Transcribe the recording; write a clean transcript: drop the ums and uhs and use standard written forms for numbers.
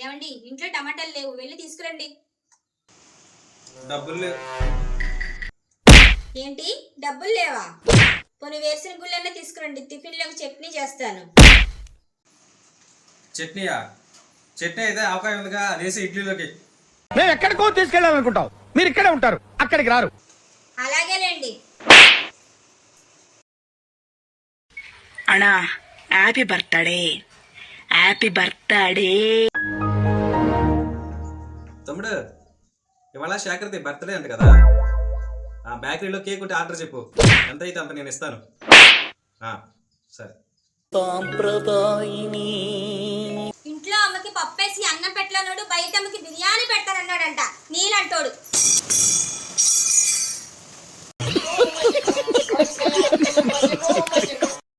ఏమండి ఇంట్లో టమాటాలు లేవు, వెళ్ళి తీసుకురండి. డబ్బులు లేవు. ఏంటి డబ్బులు లేవా? కొన్ని వేరుశనగ గుళ్ళైనా తీసుకురండి, టిఫిన్లోకి చట్నీ చేస్తాను. చట్నీయా? చట్నీ అయితే ఆవకాయ ఉందిగా, అదేసి ఇడ్లీలోకి. మేము ఎక్కడికో తీసుకెళ్ళాలనుకుంటాం, మీరు ఇక్కడే ఉంటారు, అక్కడికి రారు. అలాగేలేండి. అన్నా హ్యాపీ బర్త్డే, హ్యాపీ బర్త్డే. తమ్ముడు, ఇవాళ శేఖర్ది బర్త్డే అంట కదా, ఆ బేకరీలో కేక్ ఉంటే ఆర్డర్ చెప్పు, ఎంత అయితే అంత నేను ఇస్తాను. సరే. ఇంట్లో అమ్మకి పప్పేసి అన్నం పెట్టలేనోడు బయట అమ్మకి బిర్యానీ పెడతానన్నాడంట నీలంటోడు.